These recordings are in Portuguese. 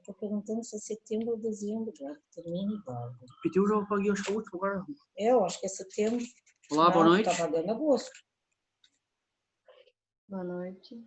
tô perguntando se é setembro ou dezembro, já termina igual. PT eu já paguei, acho que é o último agora. Eu acho que é setembro. Olá, boa noite. Tá pagando agosto. Boa noite.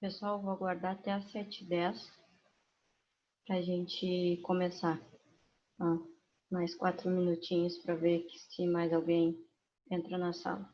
Pessoal, vou aguardar até às 7h10 para a gente começar. Mais 4 minutinhos para ver se mais alguém entra na sala.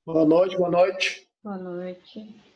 Boa noite, boa noite. Boa noite.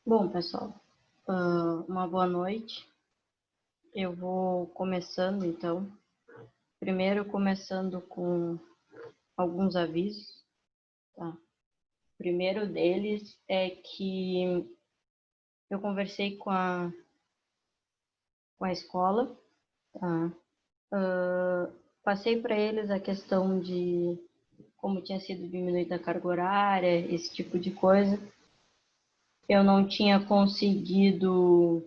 Bom, pessoal, uma boa noite. Eu vou começando, então. Primeiro, começando com alguns avisos, tá? O primeiro deles é que eu conversei com a escola, tá? Passei para eles a questão de como tinha sido diminuída a carga horária, esse tipo de coisa. Eu não tinha conseguido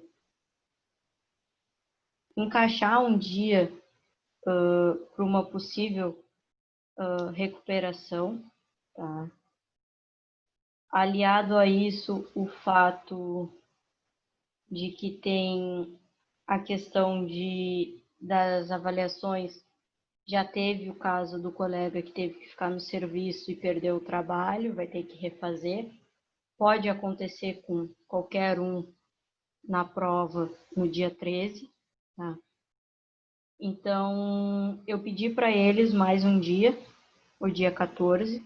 encaixar um dia para uma possível recuperação, tá? Aliado a isso, o fato de que tem a questão das avaliações, já teve o caso do colega que teve que ficar no serviço e perdeu o trabalho, vai ter que refazer. Pode acontecer com qualquer um na prova no dia 13, tá? Então, eu pedi para eles mais um dia, o dia 14,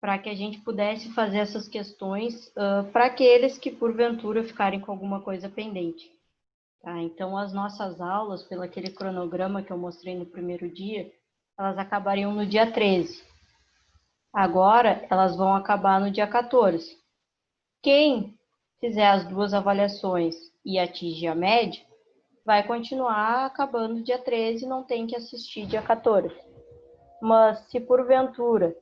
para que a gente pudesse fazer essas questões para aqueles que, porventura, ficarem com alguma coisa pendente. Tá? Então, as nossas aulas, pelo aquele cronograma que eu mostrei no primeiro dia, elas acabariam no dia 13. Agora, elas vão acabar no dia 14. Quem fizer as duas avaliações e atingir a média, vai continuar acabando dia 13 e não tem que assistir dia 14. Mas, se porventura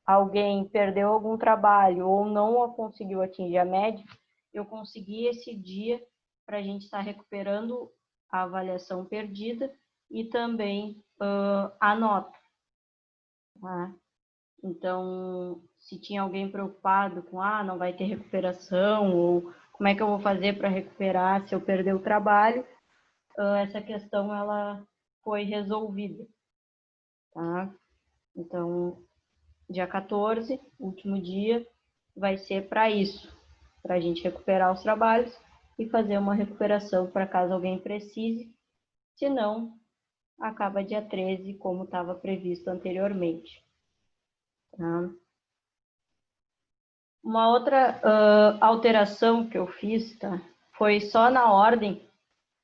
alguém perdeu algum trabalho ou não conseguiu atingir a média, eu consegui esse dia para a gente estar recuperando a avaliação perdida e também a nota. Tá? Então, se tinha alguém preocupado com, não vai ter recuperação, ou como é que eu vou fazer para recuperar se eu perder o trabalho, essa questão ela foi resolvida. Tá? Então, dia 14, último dia, vai ser para isso, para a gente recuperar os trabalhos e fazer uma recuperação para caso alguém precise, se não, acaba dia 13, como estava previsto anteriormente. Tá? Uma outra alteração que eu fiz, tá? Foi só na ordem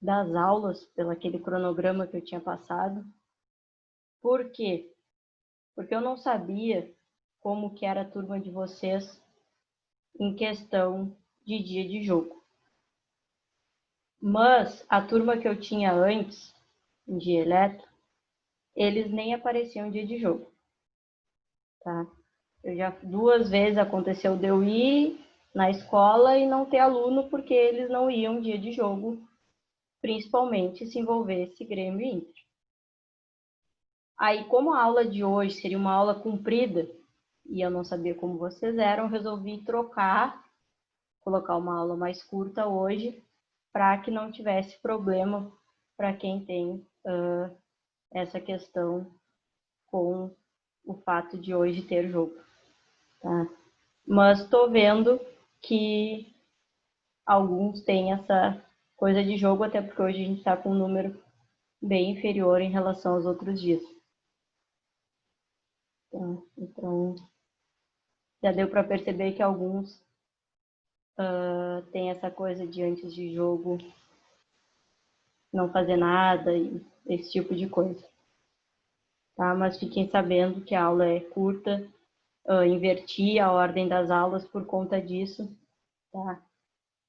das aulas, pelo aquele cronograma que eu tinha passado. Por quê? Porque eu não sabia como que era a turma de vocês em questão de dia de jogo. Mas a turma que eu tinha antes, de eletro, eles nem apareciam dia de jogo. Tá? Eu já 2 vezes aconteceu de eu ir na escola e não ter aluno porque eles não iam dia de jogo, principalmente se envolvesse Grêmio e Inter. Aí, como a aula de hoje seria uma aula comprida, e eu não sabia como vocês eram, resolvi trocar, colocar uma aula mais curta hoje, para que não tivesse problema para quem tem essa questão com o fato de hoje ter jogo. Tá? Mas estou vendo que alguns têm essa coisa de jogo, até porque hoje a gente está com um número bem inferior em relação aos outros dias. Então, já deu para perceber que alguns têm essa coisa de antes de jogo não fazer nada e esse tipo de coisa. Tá? Mas fiquem sabendo que a aula é curta, inverti a ordem das aulas por conta disso. Tá?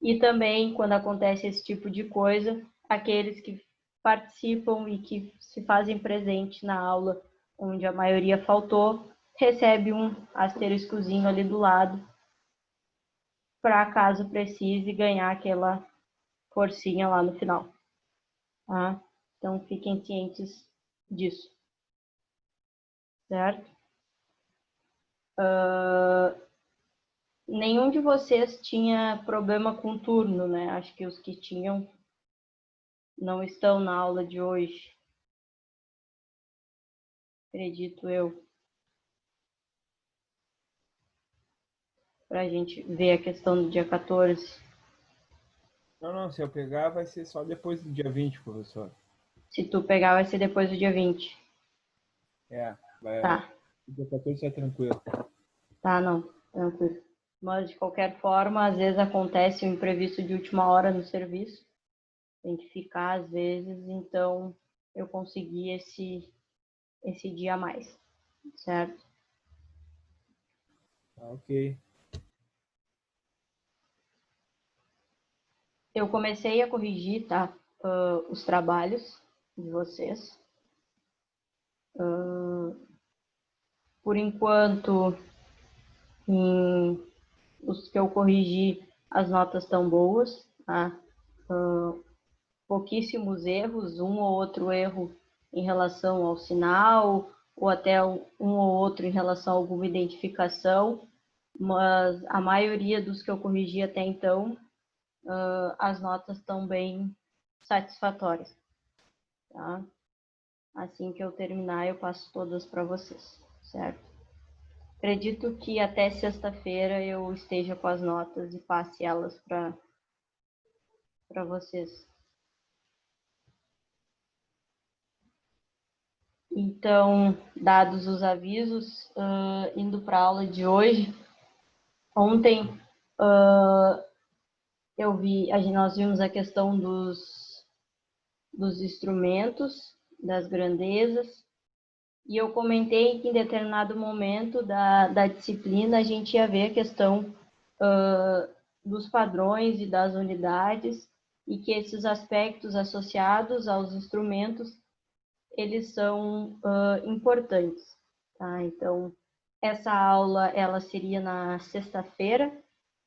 E também, quando acontece esse tipo de coisa, aqueles que participam e que se fazem presente na aula, onde a maioria faltou, recebe um asteriscozinho ali do lado, para caso precise ganhar aquela forcinha lá no final. Tá? Então, fiquem cientes disso. Certo? Nenhum de vocês tinha problema com turno, né? Acho que os que tinham não estão na aula de hoje. Acredito eu. Para a gente ver a questão do dia 14. Não, se eu pegar vai ser só depois do dia 20, professor. Se tu pegar, vai ser depois do dia 20. Vai. Tá. O dia 14 é tranquilo. Tá, não. Tranquilo. Mas, de qualquer forma, às vezes acontece um imprevisto de última hora no serviço. Tem que ficar, às vezes, então eu consegui esse dia a mais, certo? Ok. Eu comecei a corrigir, tá? Os trabalhos de vocês. Por enquanto, os que eu corrigi, as notas estão boas, tá? Pouquíssimos erros, um ou outro erro em relação ao sinal, ou até um ou outro em relação a alguma identificação, mas a maioria dos que eu corrigi até então, as notas estão bem satisfatórias, tá? Assim que eu terminar, eu passo todas para vocês, certo? Acredito que até sexta-feira eu esteja com as notas e passe elas para vocês. Então, dados os avisos, indo para a aula de hoje, ontem nós vimos a questão dos instrumentos, das grandezas, e eu comentei que em determinado momento da disciplina a gente ia ver a questão dos padrões e das unidades, e que esses aspectos associados aos instrumentos, eles são importantes, tá? Então, essa aula, ela seria na sexta-feira,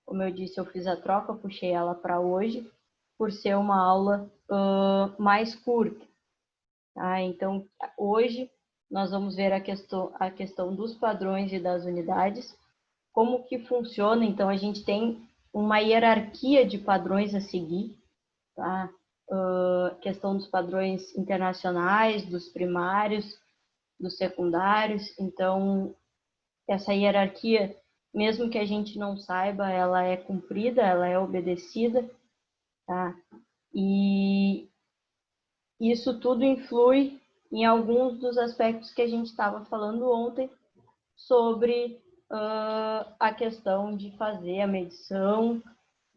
como eu disse, eu fiz a troca, puxei ela para hoje, por ser uma aula mais curta, tá? Então, hoje nós vamos ver a questão dos padrões e das unidades, como que funciona. Então, a gente tem uma hierarquia de padrões a seguir, tá? Questão dos padrões internacionais, dos primários, dos secundários. Então, essa hierarquia, mesmo que a gente não saiba, ela é cumprida, ela é obedecida, tá? E isso tudo influi em alguns dos aspectos que a gente estava falando ontem sobre a questão de fazer a medição,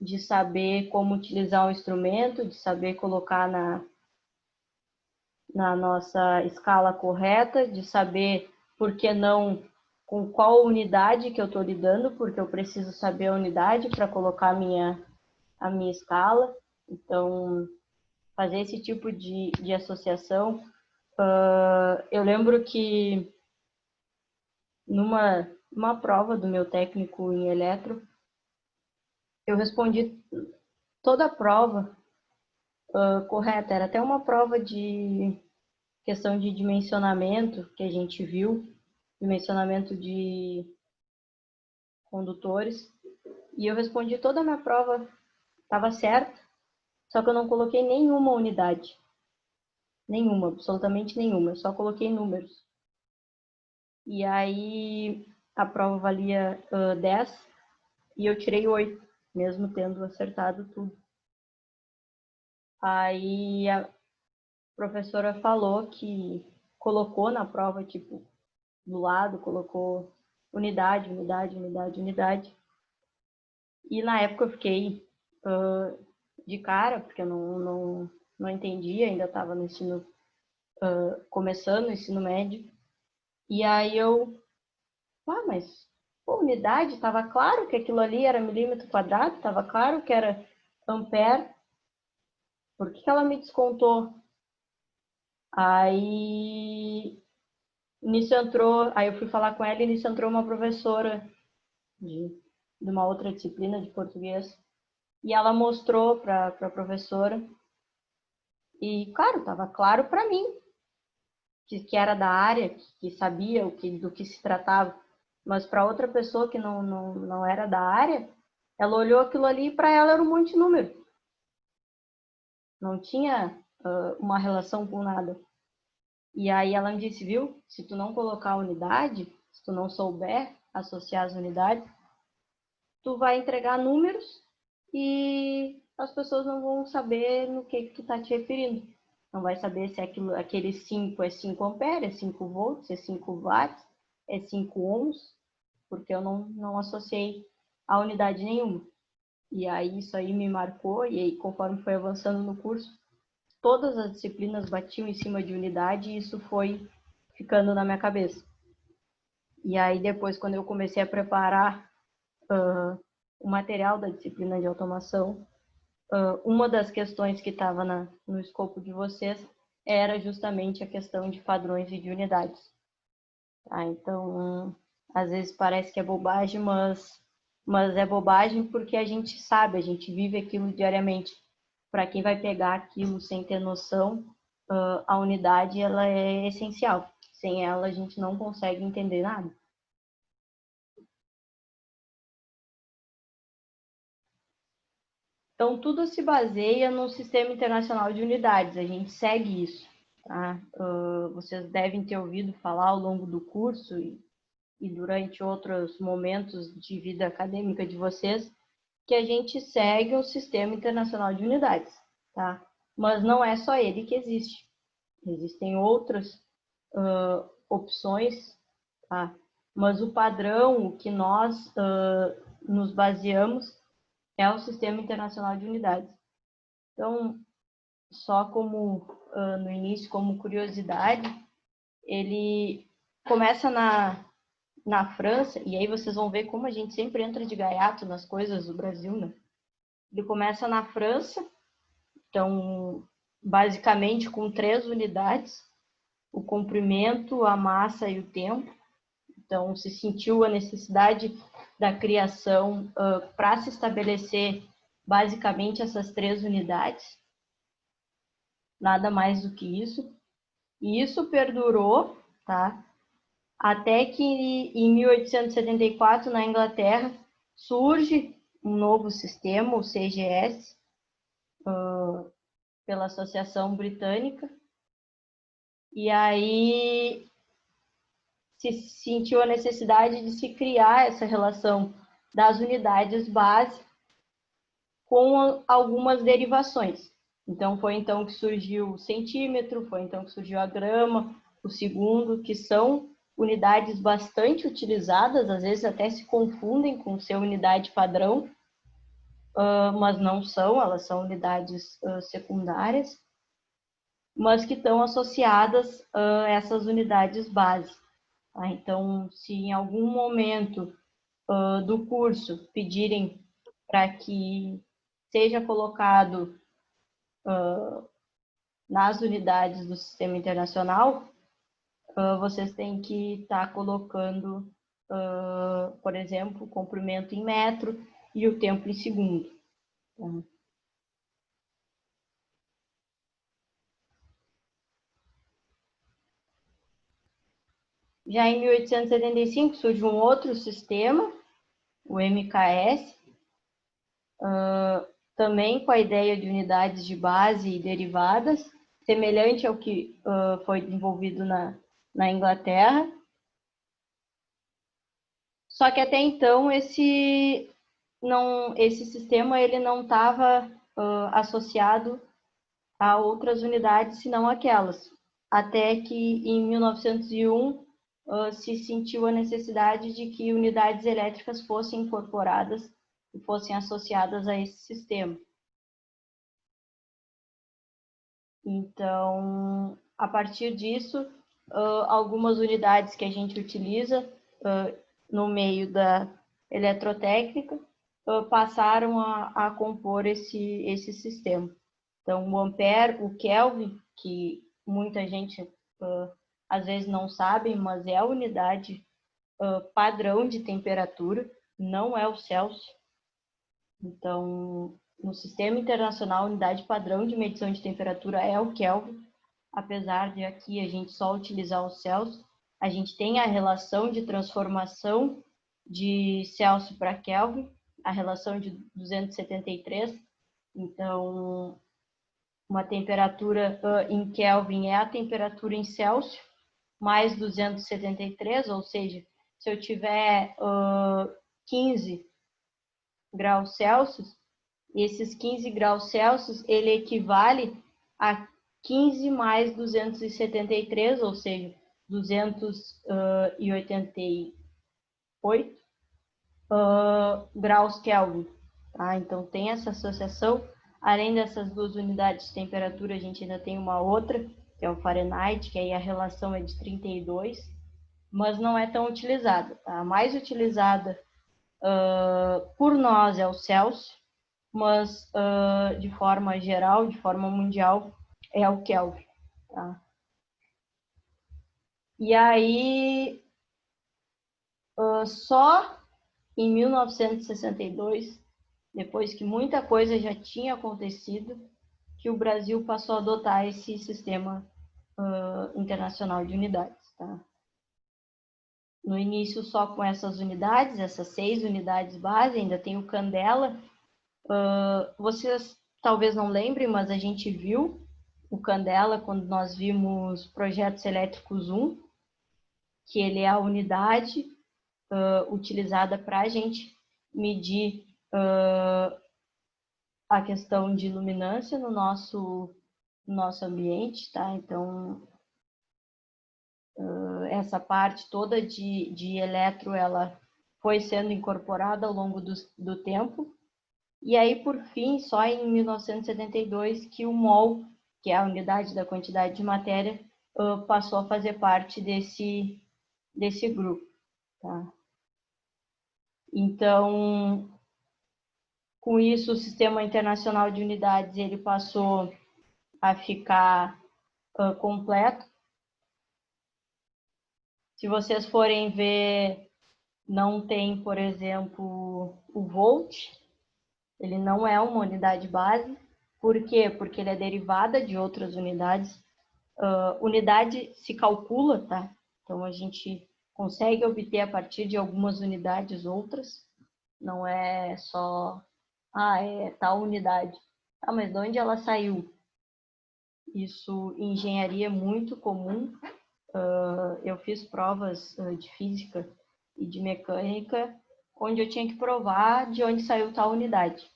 de saber como utilizar um instrumento, de saber colocar na nossa escala correta, de saber por que não, com qual unidade que eu estou lidando, porque eu preciso saber a unidade para colocar a minha escala. Então, fazer esse tipo de associação. Eu lembro que numa prova do meu técnico em eletro, eu respondi toda a prova correta. Era até uma prova de questão de dimensionamento que a gente viu, dimensionamento de condutores, e eu respondi toda a minha prova, estava certa, só que eu não coloquei nenhuma unidade. Nenhuma, absolutamente nenhuma, eu só coloquei números. E aí a prova valia 10 e eu tirei 8, mesmo tendo acertado tudo. Aí a professora falou que colocou na prova, tipo, do lado, colocou unidade, unidade, unidade, unidade. E na época eu fiquei de cara, porque eu não entendia, ainda estava no ensino, começando o ensino médio. E aí mas pô, unidade, estava claro que aquilo ali era milímetro quadrado, estava claro que era ampere. Por que ela me descontou? Aí nisso entrou, aí eu fui falar com ela e nisso entrou uma professora de uma outra disciplina de português. E ela mostrou para a professora. E, claro, estava claro para mim que era da área, que sabia do que se tratava. Mas para outra pessoa que não era da área, ela olhou aquilo ali e para ela era um monte de número. Não tinha uma relação com nada. E aí ela me disse, viu, se tu não colocar a unidade, se tu não souber associar as unidades, tu vai entregar números e as pessoas não vão saber no que tu tá te referindo. Não vai saber se aquele 5 é 5 amperes, é 5 volts, é 5 watts, é 5 ohms, porque eu não associei a unidade nenhuma. E aí isso aí me marcou, e aí conforme foi avançando no curso, todas as disciplinas batiam em cima de unidade e isso foi ficando na minha cabeça. E aí depois, quando eu comecei a preparar o material da disciplina de automação, uma das questões que estava no escopo de vocês era justamente a questão de padrões e de unidades. Tá? Então, às vezes parece que é bobagem, mas é bobagem porque a gente sabe, a gente vive aquilo diariamente. Para quem vai pegar aquilo sem ter noção, a unidade ela é essencial. Sem ela, a gente não consegue entender nada. Então, tudo se baseia no Sistema Internacional de Unidades, a gente segue isso. Tá? Vocês devem ter ouvido falar ao longo do curso e durante outros momentos de vida acadêmica de vocês, que a gente segue o Sistema Internacional de Unidades. Tá? Mas não é só ele que existe. Existem outras opções, tá? Mas o padrão, o que nós nos baseamos, é o Sistema Internacional de Unidades. Então, só como no início, como curiosidade, ele começa na França, e aí vocês vão ver como a gente sempre entra de gaiato nas coisas do Brasil, né? Ele começa na França, então, basicamente com 3 unidades, o comprimento, a massa e o tempo. Então, se sentiu a necessidade da criação para se estabelecer basicamente essas 3 unidades. Nada mais do que isso. E isso perdurou, tá? Até que em 1874, na Inglaterra, surge um novo sistema, o CGS, pela Associação Britânica. E aí se sentiu a necessidade de se criar essa relação das unidades base com algumas derivações. Então, foi então que surgiu o centímetro, foi então que surgiu a grama, o segundo, que são unidades bastante utilizadas, às vezes até se confundem com ser unidade padrão, mas não são, elas são unidades secundárias, mas que estão associadas a essas unidades base. Tá? Então, se em algum momento do curso pedirem para que seja colocado nas unidades do Sistema Internacional, vocês têm que estar colocando, por exemplo, o comprimento em metro e o tempo em segundo. Tá? Já em 1875 surge um outro sistema, o MKS, também com a ideia de unidades de base e derivadas, semelhante ao que foi desenvolvido na Inglaterra. Só que até então esse sistema ele não estava associado a outras unidades senão aquelas. Até que em 1901 se sentiu a necessidade de que unidades elétricas fossem incorporadas e fossem associadas a esse sistema. Então, a partir disso, algumas unidades que a gente utiliza no meio da eletrotécnica passaram a compor esse sistema. Então, o ampere, o Kelvin, que muita gente às vezes não sabe, mas é a unidade padrão de temperatura, não é o Celsius. Então, no Sistema Internacional, a unidade padrão de medição de temperatura é o Kelvin, apesar de aqui a gente só utilizar o Celsius. A gente tem a relação de transformação de Celsius para Kelvin, a relação de 273. Então, uma temperatura em Kelvin é a temperatura em Celsius, mais 273, ou seja, se eu tiver 15 graus Celsius, esses 15 graus Celsius, ele equivale a 15 mais 273, ou seja, 288 graus Kelvin. Tá? Então, tem essa associação. Além dessas 2 unidades de temperatura, a gente ainda tem uma outra, que é o Fahrenheit, que aí a relação é de 32, mas não é tão utilizada. Tá? A mais utilizada por nós é o Celsius, mas de forma geral, de forma mundial, é o Kelvin. Tá? E aí, só em 1962, depois que muita coisa já tinha acontecido, que o Brasil passou a adotar esse sistema internacional de unidades. Tá? No início, só com essas unidades, essas 6 unidades base, ainda tem o Candela. Vocês talvez não lembrem, mas a gente viu o Candela quando nós vimos Projetos Elétricos 1, que ele é a unidade utilizada para a gente medir a questão de luminância no nosso ambiente, tá? Então, essa parte toda de eletro, ela foi sendo incorporada ao longo do tempo. E aí, por fim, só em 1972, que o mol, que é a unidade da quantidade de matéria, passou a fazer parte desse grupo. Tá? Então, com isso, o Sistema Internacional de Unidades ele passou a ficar completo. Se vocês forem ver, não tem, por exemplo, o volt. Ele não é uma unidade base. Por quê? Porque ele é derivada de outras unidades. Unidade se calcula, tá? Então, a gente consegue obter a partir de algumas unidades outras. Não é só, é tal unidade. Mas de onde ela saiu? Isso em engenharia é muito comum. Eu fiz provas de física e de mecânica, onde eu tinha que provar de onde saiu tal unidade.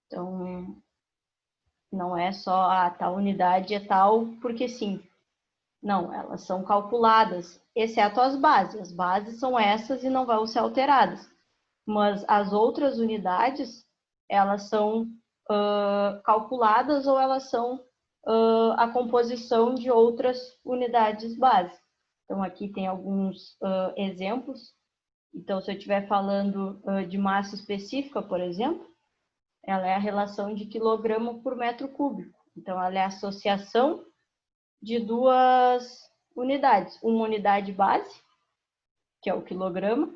Então, não é só tal unidade é tal porque sim. Não, elas são calculadas, exceto as bases. As bases são essas e não vão ser alteradas. Mas as outras unidades, elas são calculadas ou elas são a composição de outras unidades base. Então, aqui tem alguns exemplos. Então, se eu estiver falando de massa específica, por exemplo, ela é a relação de quilograma por metro cúbico. Então, ela é a associação de 2 unidades. Uma unidade base, que é o quilograma,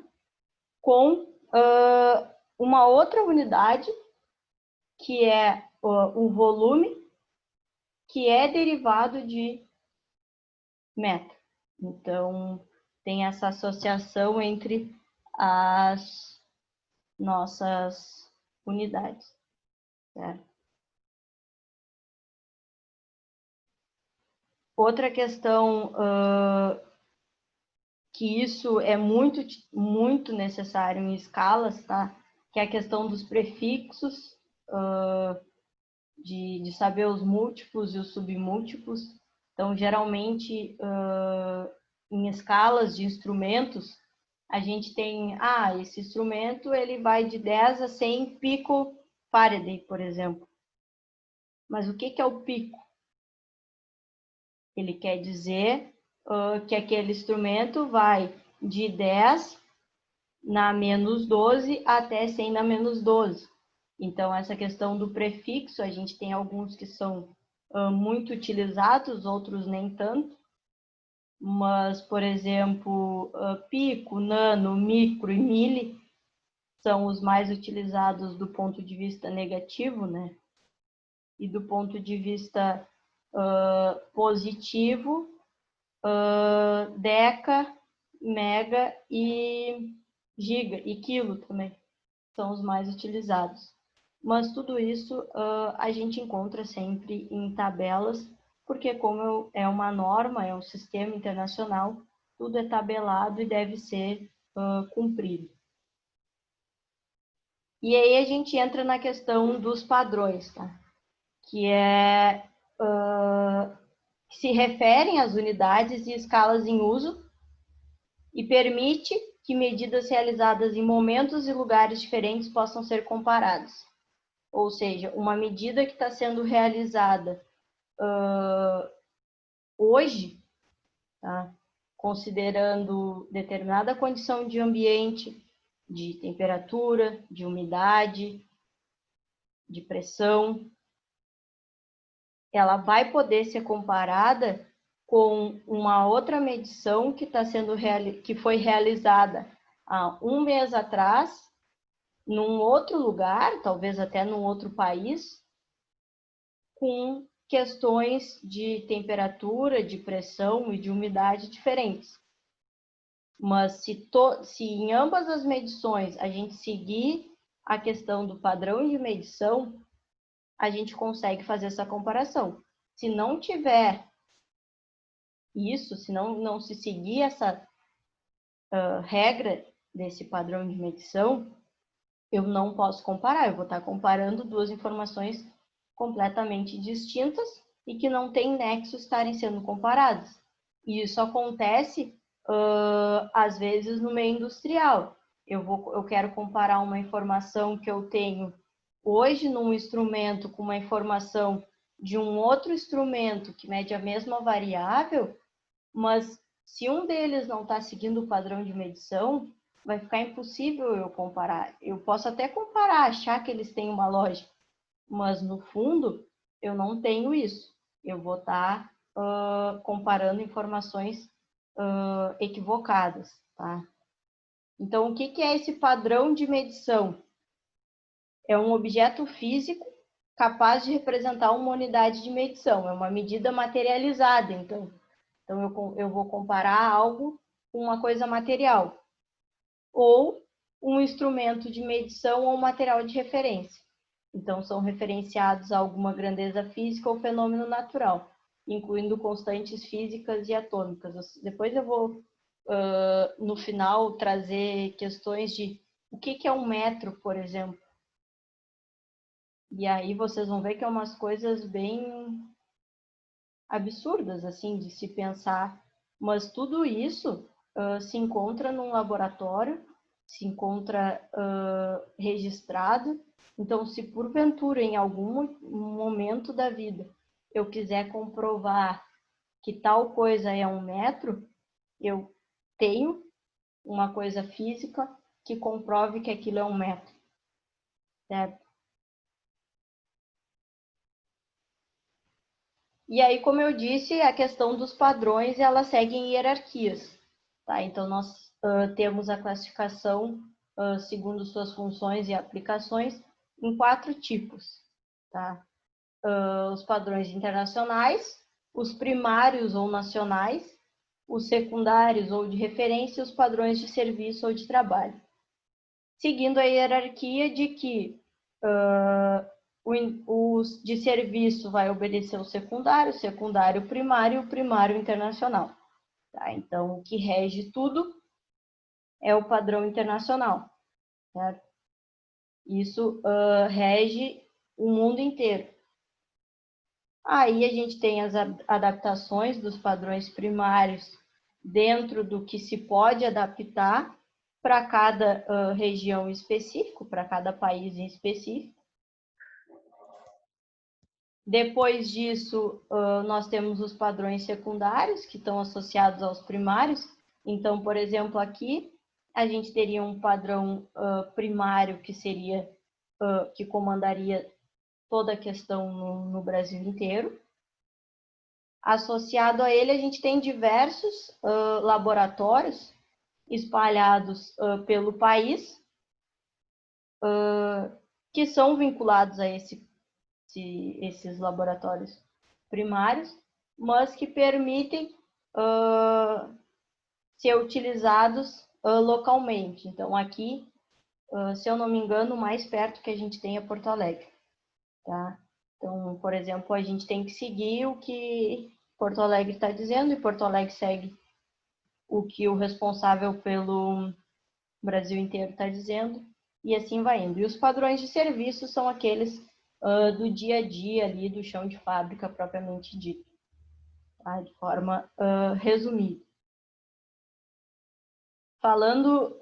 com uma outra unidade, que é o volume, que é derivado de metro. Então, tem essa associação entre as nossas unidades. Certo? Outra questão que isso é muito, muito necessário em escalas, tá? Que é a questão dos prefixos, de saber os múltiplos e os submúltiplos. Então, geralmente, em escalas de instrumentos, a gente tem, esse instrumento ele vai de 10 a 100 pico-Faraday, por exemplo. Mas o que é o pico? Ele quer dizer que aquele instrumento vai de 10 na menos 12 até 100 na menos 12. Então, essa questão do prefixo, a gente tem alguns que são muito utilizados, outros nem tanto. Mas, por exemplo, pico, nano, micro e mili são os mais utilizados do ponto de vista negativo, né? E do ponto de vista positivo, deca, mega e giga, e quilo também são os mais utilizados. Mas tudo isso a gente encontra sempre em tabelas, porque como é uma norma, é um sistema internacional, tudo é tabelado e deve ser cumprido. E aí a gente entra na questão dos padrões, tá? Que se referem às unidades e escalas em uso e permite que medidas realizadas em momentos e lugares diferentes possam ser comparadas. Ou seja, uma medida que está sendo realizada hoje, tá? Considerando determinada condição de ambiente, de temperatura, de umidade, de pressão, ela vai poder ser comparada com uma outra medição que que foi realizada há um mês atrás, num outro lugar, talvez até num outro país, com questões de temperatura, de pressão e de umidade diferentes. Mas se em ambas as medições a gente seguir a questão do padrão de medição, a gente consegue fazer essa comparação. Se não tiver isso, se não se seguir essa regra desse padrão de medição, eu não posso comparar. Eu vou estar comparando duas informações completamente distintas e que não tem nexo estarem sendo comparadas. E isso acontece, às vezes, no meio industrial. Eu quero comparar uma informação que eu tenho hoje num instrumento com uma informação de um outro instrumento que mede a mesma variável, mas se um deles não está seguindo o padrão de medição, vai ficar impossível eu comparar. Eu posso até comparar, achar que eles têm uma lógica, mas no fundo eu não tenho isso. Eu vou estar comparando informações equivocadas, tá? Então, o que é esse padrão de medição? É um objeto físico capaz de representar uma unidade de medição. É uma medida materializada, então eu vou comparar algo com uma coisa material. Ou um instrumento de medição ou material de referência. Então, são referenciados a alguma grandeza física ou fenômeno natural, incluindo constantes físicas e atômicas. Depois eu vou, no final, trazer questões de o que é um metro, por exemplo. E aí vocês vão ver que é umas coisas bem absurdas, assim, de se pensar. Mas tudo isso se encontra num laboratório, se encontra registrado. Então, se porventura, em algum momento da vida, eu quiser comprovar que tal coisa é um metro, eu tenho uma coisa física que comprove que aquilo é um metro, certo? E aí, como eu disse, a questão dos padrões, elas seguem hierarquias, tá? Então, nós temos a classificação segundo suas funções e aplicações em 4 tipos, tá? Os padrões internacionais, os primários ou nacionais, os secundários ou de referência e os padrões de serviço ou de trabalho. Seguindo a hierarquia de que o de serviço vai obedecer o secundário primário e o primário internacional. Tá? Então, o que rege tudo é o padrão internacional. Certo? Isso rege o mundo inteiro. Aí a gente tem as adaptações dos padrões primários dentro do que se pode adaptar para cada região específica, para cada país em específico. Depois disso, nós temos os padrões secundários, que estão associados aos primários. Então, por exemplo, aqui, a gente teria um padrão primário que seria, que comandaria toda a questão no Brasil inteiro. Associado a ele, a gente tem diversos laboratórios espalhados pelo país, que são vinculados a esses laboratórios primários, mas que permitem ser utilizados localmente. Então, aqui, se eu não me engano, o mais perto que a gente tem é Porto Alegre. Tá? Então, por exemplo, a gente tem que seguir o que Porto Alegre está dizendo, e Porto Alegre segue o que o responsável pelo Brasil inteiro está dizendo, e assim vai indo. E os padrões de serviço são aqueles do dia a dia ali, do chão de fábrica propriamente dito, tá? De forma resumida. Falando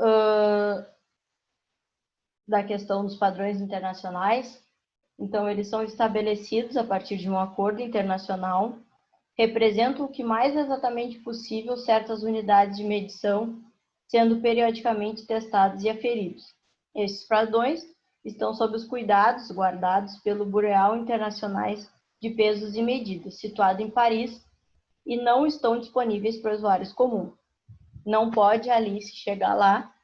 da questão dos padrões internacionais, então eles são estabelecidos a partir de um acordo internacional, representam o que mais exatamente possível certas unidades de medição, sendo periodicamente testados e aferidos. Esses padrões estão sob os cuidados guardados pelo Bureau Internacional de Pesos e Medidas, situado em Paris, e não estão disponíveis para usuários comuns. Não pode a Alice chegar lá,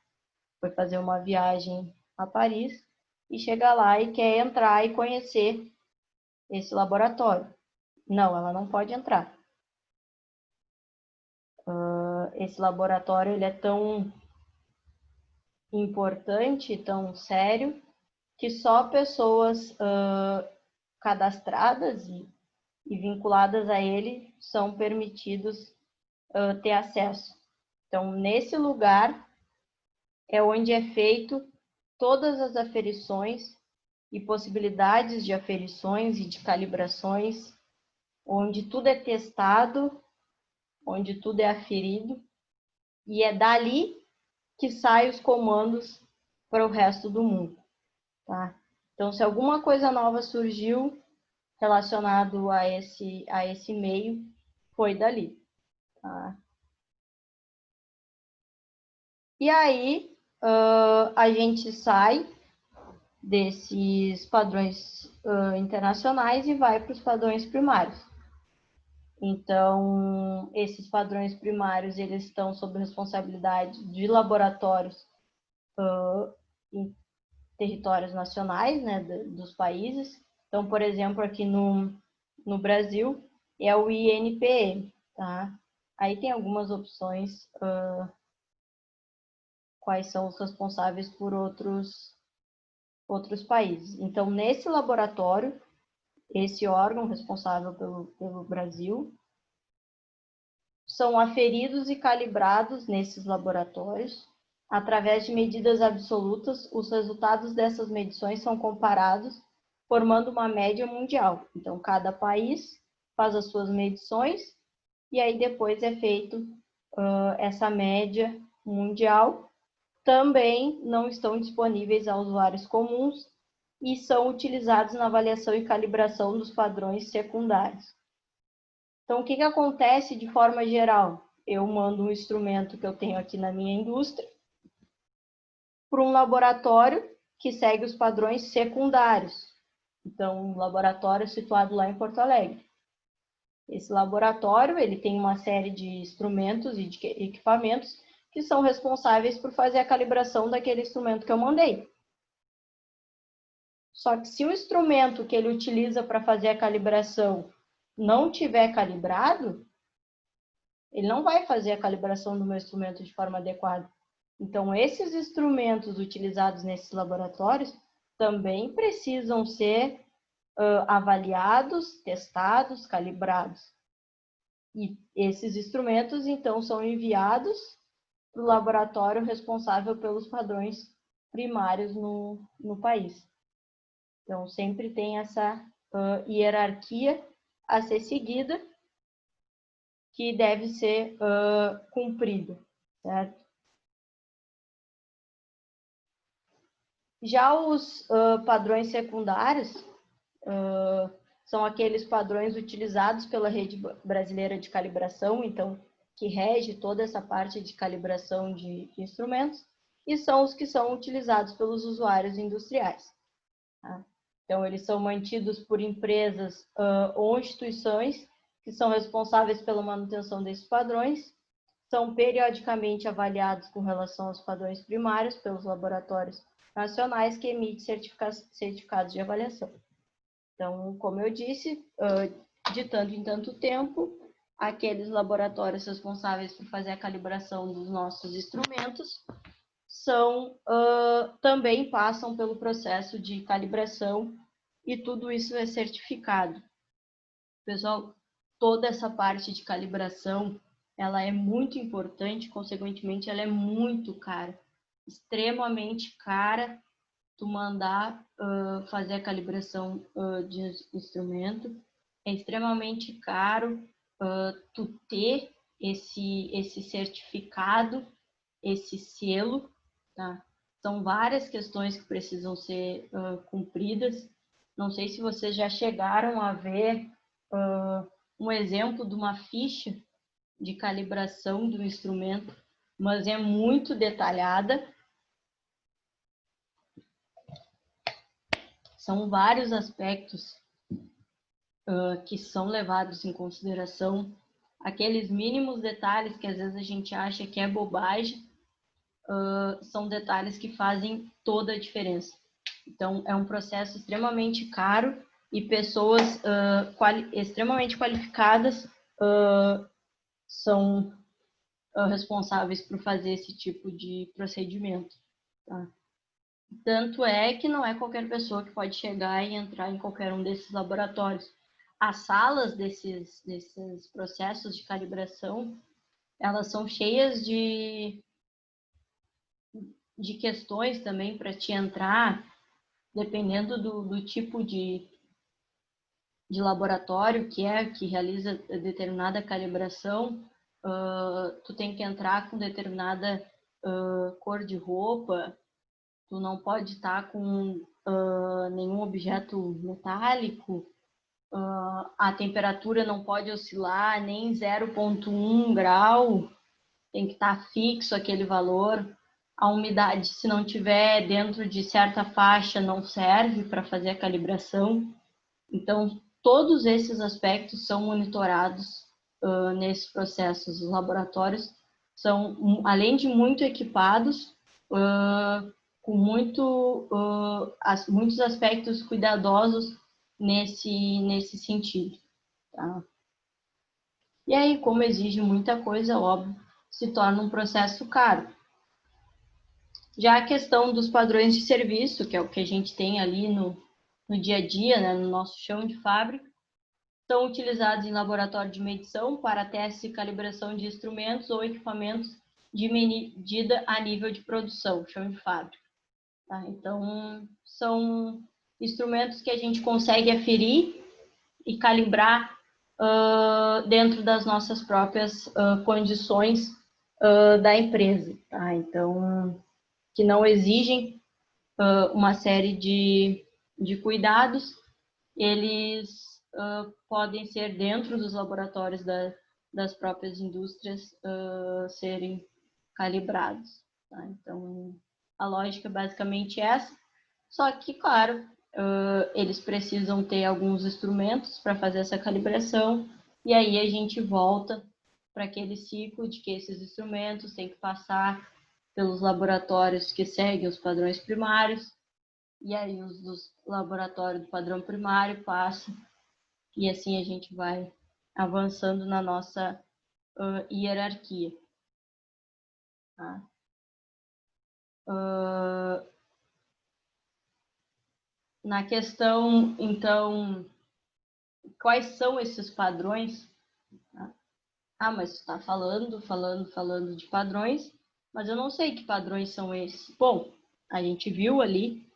foi fazer uma viagem a Paris, e chega lá e quer entrar e conhecer esse laboratório. Não, ela não pode entrar. Esse laboratório ele é tão importante, tão sério, que só pessoas cadastradas e vinculadas a ele são permitidos ter acesso. Então, nesse lugar é onde é feito todas as aferições e possibilidades de aferições e de calibrações, onde tudo é testado, onde tudo é aferido, e é dali que saem os comandos para o resto do mundo. Tá? Então, se alguma coisa nova surgiu relacionado a esse meio, foi dali. Tá? E aí, a gente sai desses padrões internacionais e vai para os padrões primários. Então, esses padrões primários, eles estão sob responsabilidade de laboratórios em territórios nacionais, né, dos países. Então, por exemplo, aqui no Brasil, é o INPE, tá? Aí tem algumas opções, quais são os responsáveis por outros países. Então, nesse laboratório, esse órgão responsável pelo Brasil, são aferidos e calibrados nesses laboratórios. Através de medidas absolutas, os resultados dessas medições são comparados, formando uma média mundial. Então, cada país faz as suas medições e aí depois é feito essa média mundial. Também não estão disponíveis a usuários comuns e são utilizados na avaliação e calibração dos padrões secundários. Então, o que acontece de forma geral? Eu mando um instrumento que eu tenho aqui na minha indústria para um laboratório que segue os padrões secundários. Então, um laboratório situado lá em Porto Alegre. Esse laboratório, ele tem uma série de instrumentos e de equipamentos que são responsáveis por fazer a calibração daquele instrumento que eu mandei. Só que se o instrumento que ele utiliza para fazer a calibração não tiver calibrado, ele não vai fazer a calibração do meu instrumento de forma adequada. Então, esses instrumentos utilizados nesses laboratórios também precisam ser avaliados, testados, calibrados. E esses instrumentos, então, são enviados para o laboratório responsável pelos padrões primários no país. Então, sempre tem essa hierarquia a ser seguida, que deve ser cumprida, certo? Já os padrões secundários são aqueles padrões utilizados pela Rede Brasileira de Calibração, então, que rege toda essa parte de calibração de instrumentos, e são os que são utilizados pelos usuários industriais. Tá? Então, eles são mantidos por empresas ou instituições que são responsáveis pela manutenção desses padrões, são periodicamente avaliados com relação aos padrões primários pelos laboratórios nacionais que emitem certificados de avaliação. Então, como eu disse, de tanto em tanto tempo, aqueles laboratórios responsáveis por fazer a calibração dos nossos instrumentos também passam pelo processo de calibração e tudo isso é certificado. Pessoal, toda essa parte de calibração, ela é muito importante, consequentemente, ela é muito cara, extremamente cara. Tu mandar fazer a calibração de instrumento, é extremamente caro tu ter esse certificado esse selo, tá? São várias questões que precisam ser cumpridas. Não sei se vocês já chegaram a ver um exemplo de uma ficha de calibração do instrumento, mas é muito detalhada. São vários aspectos que são levados em consideração. Aqueles mínimos detalhes que às vezes a gente acha que é bobagem, são detalhes que fazem toda a diferença. Então, é um processo extremamente caro e pessoas extremamente qualificadas são responsáveis por fazer esse tipo de procedimento. Tá? Tanto é que não é qualquer pessoa que pode chegar e entrar em qualquer um desses laboratórios. As salas desses processos de calibração, elas são cheias de questões também para te entrar, dependendo do tipo de laboratório que realiza determinada calibração, tu tem que entrar com determinada cor de roupa, tu não pode estar com nenhum objeto metálico, a temperatura não pode oscilar nem 0,1 grau, tem que estar fixo aquele valor. A umidade, se não tiver dentro de certa faixa, não serve para fazer a calibração. Então, todos esses aspectos são monitorados nesses processos. Os laboratórios são, além de muito equipados, com muitos aspectos cuidadosos nesse sentido. Tá? E aí, como exige muita coisa, óbvio, se torna um processo caro. Já a questão dos padrões de serviço, que é o que a gente tem ali no dia a dia, né, no nosso chão de fábrica, são utilizados em laboratório de medição para testes e calibração de instrumentos ou equipamentos de medida a nível de produção, chão de fábrica. Tá? Então, são instrumentos que a gente consegue aferir e calibrar dentro das nossas próprias condições da empresa. Tá? Então, que não exigem uma série de cuidados, eles podem ser dentro dos laboratórios das próprias indústrias serem calibrados. Tá? Então, a lógica é basicamente essa, só que, claro, eles precisam ter alguns instrumentos para fazer essa calibração, e aí a gente volta para aquele ciclo de que esses instrumentos têm que passar pelos laboratórios que seguem os padrões primários, e aí os dos laboratórios do padrão primário passam, e assim a gente vai avançando na nossa hierarquia. Tá? Na questão, então, quais são esses padrões? Ah, mas tu está falando de padrões, mas eu não sei que padrões são esses. Bom, a gente viu ali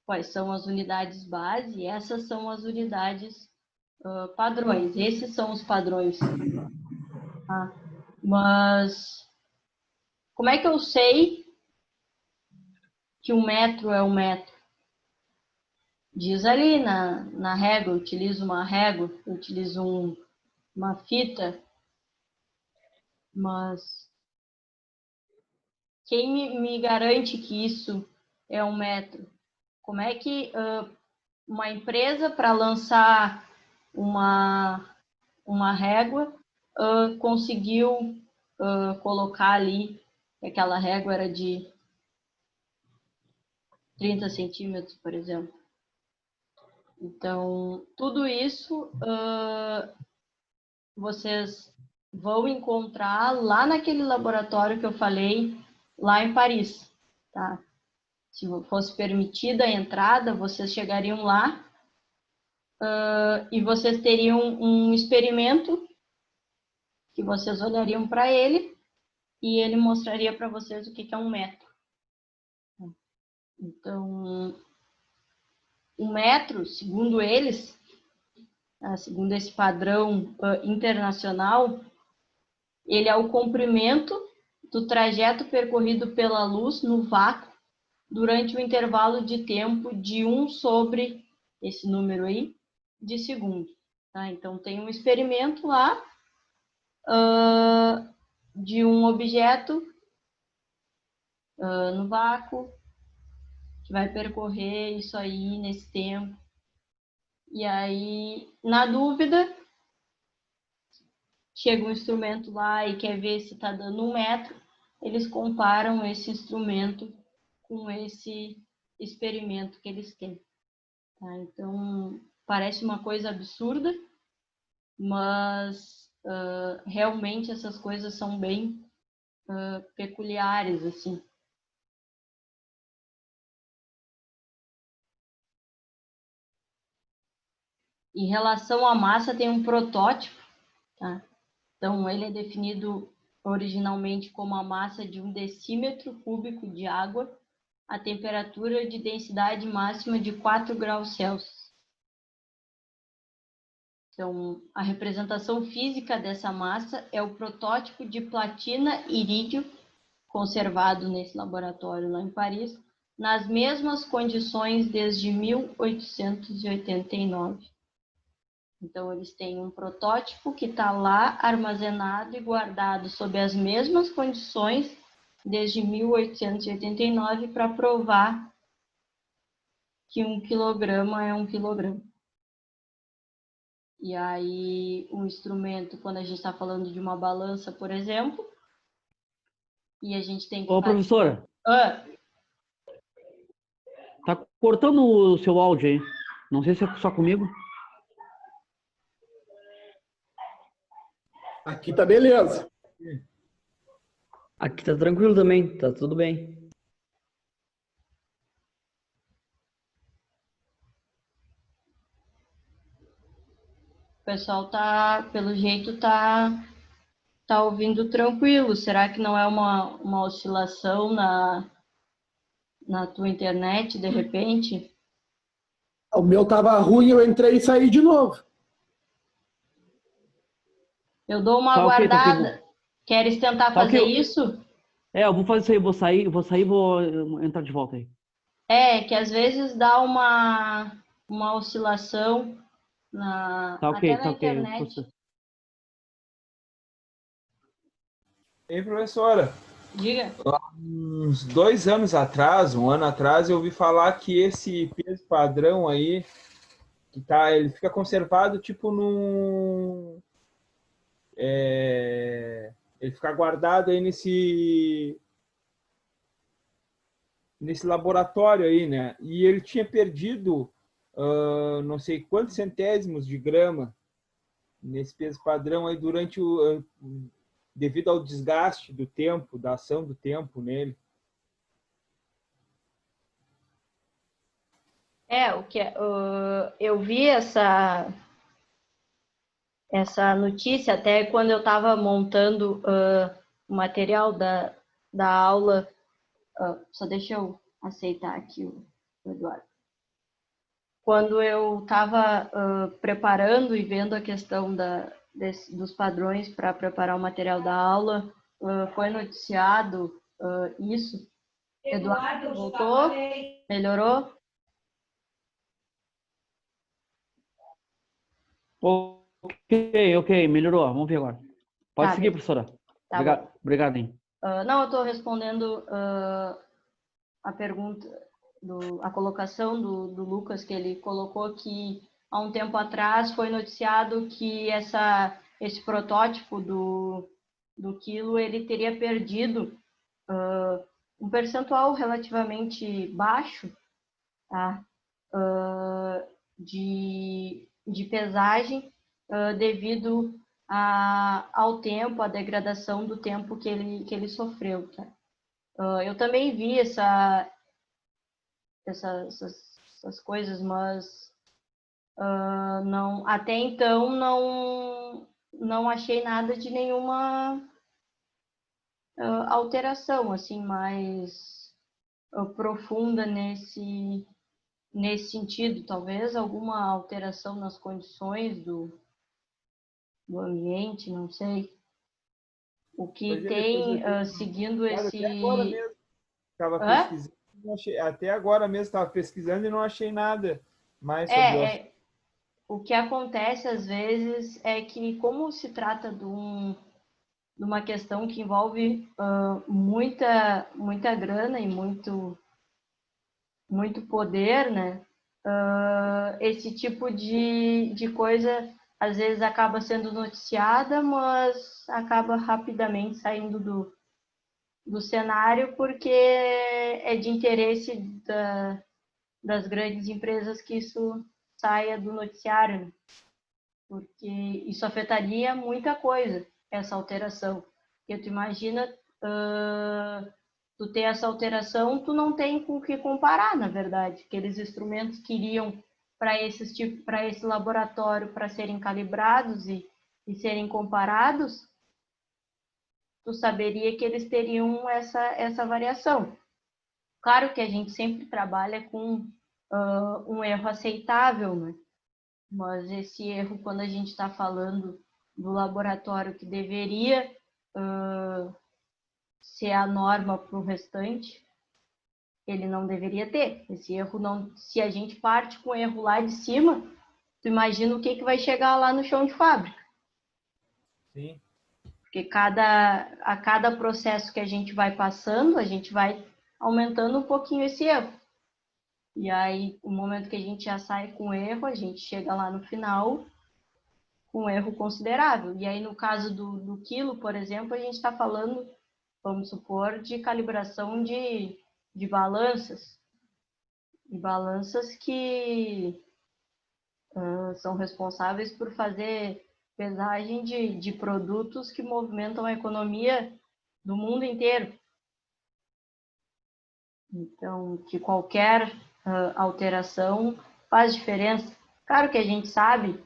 quais são as unidades base, e essas são as unidades padrões. Esses são os padrões. Tá? Mas como é que eu sei que um metro é um metro? Diz ali na régua, eu utilizo uma régua, eu utilizo uma fita, mas quem me garante que isso é um metro? Como é que uma empresa, para lançar uma régua, conseguiu colocar ali que aquela régua era de 30 centímetros, por exemplo? Então, tudo isso vocês vão encontrar lá naquele laboratório que eu falei, lá em Paris, tá? Se fosse permitida a entrada, vocês chegariam lá e vocês teriam um experimento que vocês olhariam para ele e ele mostraria para vocês o que é um metro. Então, um metro, segundo eles, segundo esse padrão internacional, ele é o comprimento do trajeto percorrido pela luz no vácuo durante o intervalo de tempo de 1 sobre esse número aí de segundo. Tá? Então, tem um experimento lá de um objeto no vácuo que vai percorrer isso aí nesse tempo. E aí, na dúvida, chega um instrumento lá e quer ver se está dando 1 metro, eles comparam esse instrumento com esse experimento que eles têm. Tá? Então, parece uma coisa absurda, mas realmente essas coisas são bem peculiares, assim. Em relação à massa, tem um protótipo, tá? Então, ele é definido originalmente como a massa de 1 decímetro cúbico de água a temperatura de densidade máxima de 4 graus Celsius. Então, a representação física dessa massa é o protótipo de platina irídio, conservado nesse laboratório lá em Paris, nas mesmas condições desde 1889. Então, eles têm um protótipo que está lá armazenado e guardado sob as mesmas condições desde 1889 para provar que 1 quilograma é 1 quilograma. E aí, um instrumento, quando a gente está falando de uma balança, por exemplo, e a gente tem que... Ô, professora, Ah, tá cortando o seu áudio aí. Não sei se é só comigo. Aqui tá beleza. Aqui tá tranquilo também, tá tudo bem. o pessoal tá, pelo jeito, tá ouvindo tranquilo. Será que não é uma oscilação na tua internet, de repente? O meu tava ruim, eu entrei e saí de novo. Eu dou uma Tá ok, tá ok. guardada. Queres tentar Tá ok. fazer isso? Eu vou fazer isso aí, vou sair e vou entrar de volta aí. É, que às vezes dá uma oscilação Tá ok, até na tá ok. internet. Ei, professora, Diga. uns 2 anos atrás, 1 ano atrás, eu ouvi falar que esse peso padrão aí, ele fica conservado tipo ele fica guardado aí nesse laboratório aí, né? E ele tinha perdido não sei quantos centésimos de grama nesse peso padrão aí devido ao desgaste do tempo, da ação do tempo nele. Eu vi essa notícia até quando eu estava montando o material da aula. Só deixa eu aceitar aqui o Eduardo. Quando eu estava preparando e vendo a questão dos padrões para preparar o material da aula, foi noticiado isso. Eduardo, voltou? Melhorou? Ok, melhorou. Vamos ver agora. Pode Tá, seguir, bem. professora. Tá Obrigado, bom. obrigado, hein. Não, eu estou respondendo a pergunta, a colocação do Lucas, que ele colocou que há um tempo atrás foi noticiado que esse protótipo do quilo ele teria perdido um percentual relativamente baixo, tá? De pesagem devido ao tempo, à degradação do tempo que ele sofreu. Tá? Eu também vi essas coisas, mas não, até então não achei nada de nenhuma alteração assim mais profunda nesse sentido. Talvez alguma alteração nas condições do ambiente, não sei. O que Pois é, tem, depois seguindo Cara, esse... até agora mesmo estava Hã? pesquisando, não achei, até agora mesmo estava pesquisando e não achei nada mais sobre o É, assunto. o que acontece às vezes é que, como se trata de uma questão que envolve muita grana e muito poder, né? Esse tipo de coisa às vezes acaba sendo noticiada, mas acaba rapidamente saindo do cenário porque é de interesse das grandes empresas que isso saia do noticiário, né? Porque isso afetaria muita coisa, essa alteração. Porque tu imagina, tu ter essa alteração, tu não tem com o que comparar, na verdade. Aqueles instrumentos que iriam para esse laboratório para serem calibrados e serem comparados, tu saberia que eles teriam essa variação. Claro que a gente sempre trabalha com um erro aceitável, né? Mas esse erro, quando a gente está falando do laboratório que deveria ser a norma para o restante, ele não deveria ter. Esse erro não. Se a gente parte com o erro lá de cima, tu imagina o que vai chegar lá no chão de fábrica. Sim. Porque a cada processo que a gente vai passando, a gente vai aumentando um pouquinho esse erro. E aí, o momento que a gente já sai com erro, a gente chega lá no final com um erro considerável. E aí, no caso do quilo, por exemplo, a gente está falando, vamos supor, de calibração de balanças. E balanças que são responsáveis por fazer pesagem de produtos que movimentam a economia do mundo inteiro. Então, que qualquer alteração faz diferença. Claro que a gente sabe,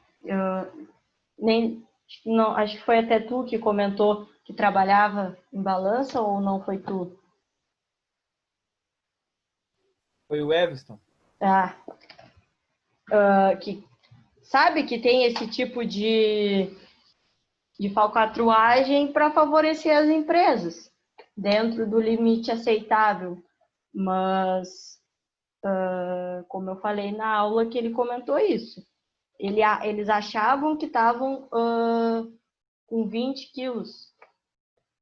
acho que foi até tu que comentou que trabalhava em balança, ou não foi tu? Foi o Everton. Que sabe que tem esse tipo de falcatruagem para favorecer as empresas, dentro do limite aceitável. Mas, como eu falei na aula que ele comentou isso, eles achavam que estavam com 20 quilos,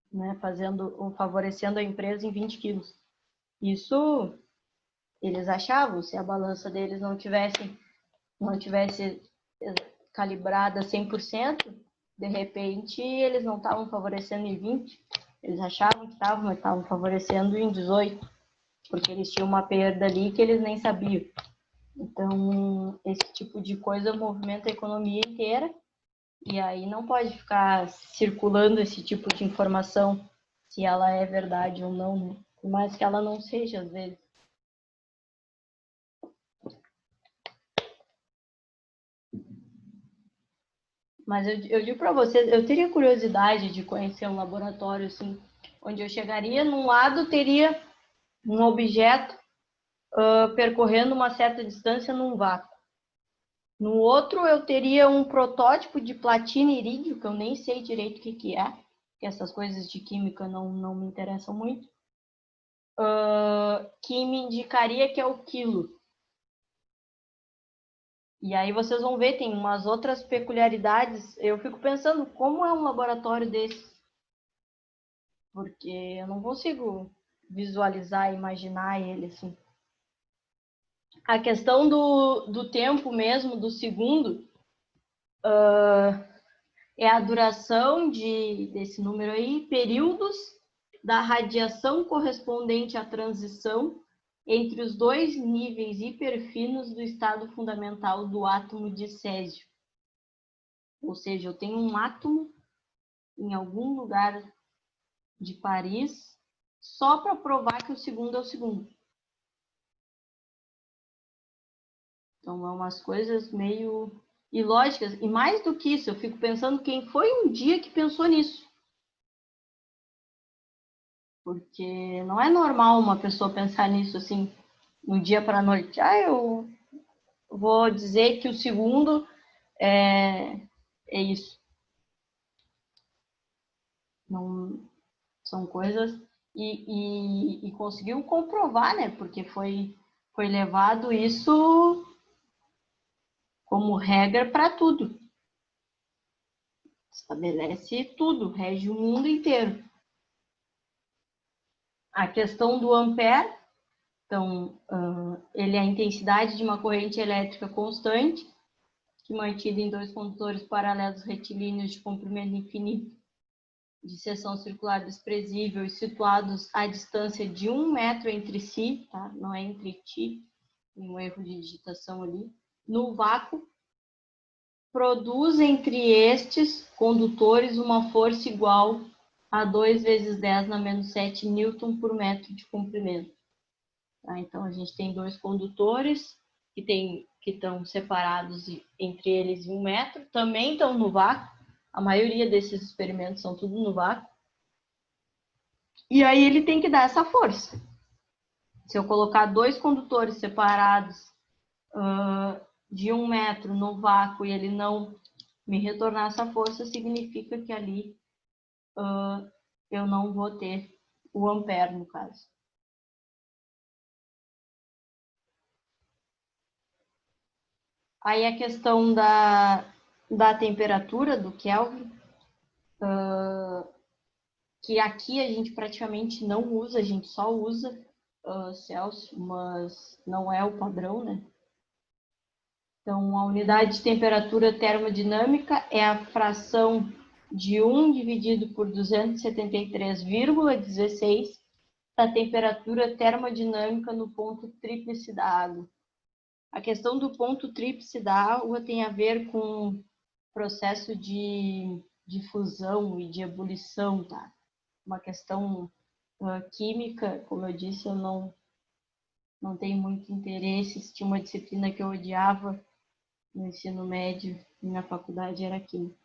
né, favorecendo a empresa em 20 quilos. Isso eles achavam, se a balança deles não tivesse calibrada 100%, de repente eles não estavam favorecendo em 20, eles achavam que estavam, mas estavam favorecendo em 18, porque eles tinham uma perda ali que eles nem sabiam. Então, esse tipo de coisa movimenta a economia inteira, e aí não pode ficar circulando esse tipo de informação, se ela é verdade ou não, né? Por mais que ela não seja, às vezes. Mas eu digo para vocês, eu teria curiosidade de conhecer um laboratório assim, onde eu chegaria, num lado teria um objeto percorrendo uma certa distância num vácuo. No outro eu teria um protótipo de platina e irídio, que eu nem sei direito o que é, porque essas coisas de química não me interessam muito, que me indicaria que é o quilo. E aí vocês vão ver, tem umas outras peculiaridades. Eu fico pensando, como é um laboratório desse? Porque eu não consigo visualizar e imaginar ele assim. A questão do tempo mesmo, do segundo, é a duração desse número aí, períodos da radiação correspondente à transição entre os dois níveis hiperfinos do estado fundamental do átomo de césio. Ou seja, eu tenho um átomo em algum lugar de Paris só para provar que o segundo é o segundo. Então, é umas coisas meio ilógicas. E mais do que isso, eu fico pensando quem foi um dia que pensou nisso. Porque não é normal uma pessoa pensar nisso assim, no dia para a noite. Eu vou dizer que o segundo é isso. Não, são coisas... E conseguiu comprovar, né? Porque foi levado isso como regra para tudo. Estabelece tudo, rege o mundo inteiro. A questão do ampere, então, ele é a intensidade de uma corrente elétrica constante, que mantida em dois condutores paralelos retilíneos de comprimento infinito, de seção circular desprezível e situados à distância de 1 metro entre si, tá? Não é entre ti, tem um erro de digitação ali, no vácuo, produz entre estes condutores uma força igual a 2 vezes 10 na menos 7 newton por metro de comprimento. Tá? Então, a gente tem dois condutores que estão separados entre eles em 1 metro, também estão no vácuo. A maioria desses experimentos são tudo no vácuo. E aí ele tem que dar essa força. Se eu colocar dois condutores separados de 1 metro no vácuo e ele não me retornar essa força, significa que ali eu não vou ter o ampere, no caso. Aí a questão da temperatura, do Kelvin, que aqui a gente praticamente não usa, a gente só usa Celsius, mas não é o padrão, né? Então, a unidade de temperatura termodinâmica é a fração de 1 dividido por 273,16 da temperatura termodinâmica no ponto tríplice da água. A questão do ponto tríplice da água tem a ver com o processo de fusão e de ebulição, tá? Uma questão química, como eu disse, eu não tenho muito interesse. Tinha uma disciplina que eu odiava no ensino médio e na faculdade, era química.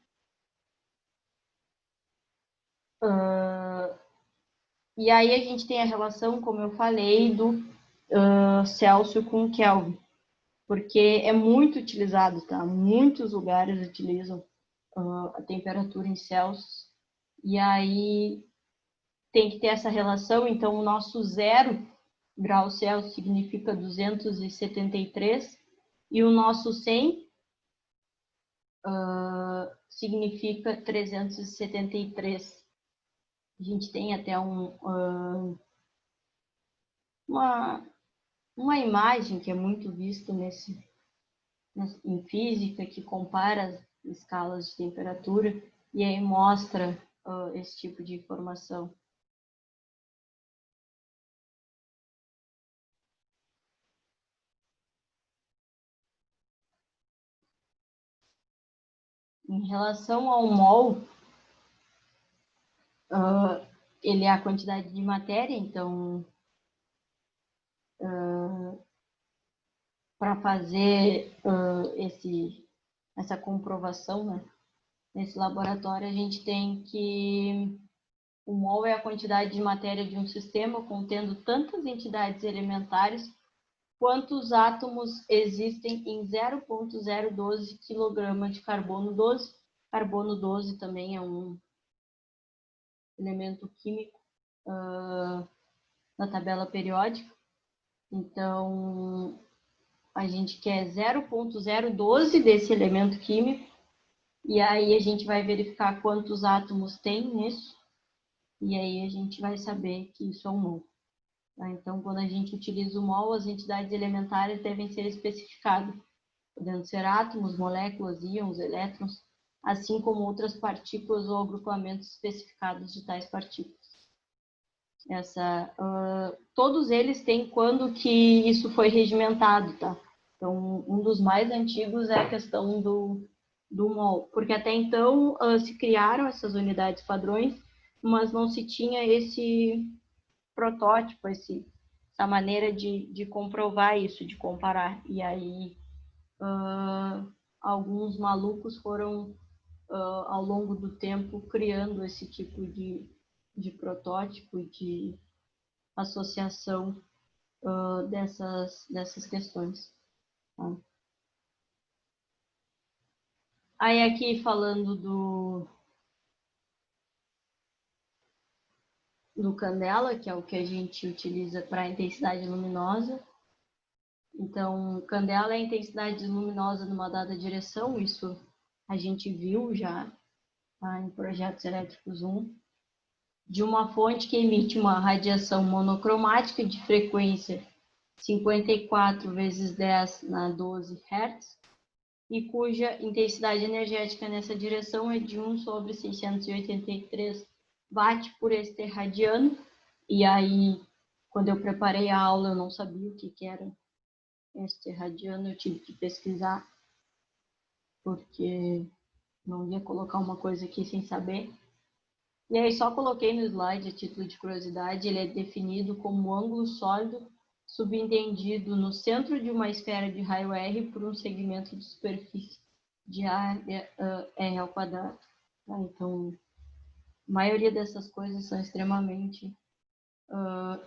E aí a gente tem a relação, como eu falei, do Celsius com Kelvin, porque é muito utilizado, tá? Muitos lugares utilizam a temperatura em Celsius, e aí tem que ter essa relação. Então, o nosso 0 graus Celsius significa 273, e o nosso 100 significa 373. A gente tem até uma imagem que é muito vista em física, que compara as escalas de temperatura e aí mostra esse tipo de informação. Em relação ao mol, ele é a quantidade de matéria, então, para fazer essa comprovação, né, nesse laboratório, a gente tem que... O mol é a quantidade de matéria de um sistema contendo tantas entidades elementares quantos átomos existem em 0,012 kg de carbono 12. Carbono 12 também é um elemento químico na tabela periódica. Então, a gente quer 0,012 desse elemento químico, e aí a gente vai verificar quantos átomos tem nisso, e aí a gente vai saber que isso é um mol. Tá? Então, quando a gente utiliza o mol, as entidades elementares devem ser especificadas, podendo ser átomos, moléculas, íons, elétrons, assim como outras partículas ou agrupamentos especificados de tais partículas. Todos eles têm quando que isso foi regimentado, tá? Então, um dos mais antigos é a questão do mol, porque até então se criaram essas unidades padrões, mas não se tinha esse protótipo, essa maneira de comprovar isso, de comparar. E aí, alguns malucos foram, ao longo do tempo, criando esse tipo de protótipo e de associação dessas questões. Tá? Aí aqui falando do candela, que é o que a gente utiliza para intensidade luminosa. Então, candela é a intensidade luminosa numa dada direção, isso a gente viu já, tá, em projetos elétricos 1, de uma fonte que emite uma radiação monocromática de frequência 54 vezes 10 na 12 Hz, e cuja intensidade energética nessa direção é de 1 sobre 683 watt por esterradiano. E aí, quando eu preparei a aula, eu não sabia o que era esterradiano, eu tive que pesquisar, porque não ia colocar uma coisa aqui sem saber. E aí só coloquei no slide a título de curiosidade, ele é definido como ângulo sólido subentendido no centro de uma esfera de raio R por um segmento de superfície de área R ao quadrado. Tá? Então, a maioria dessas coisas são extremamente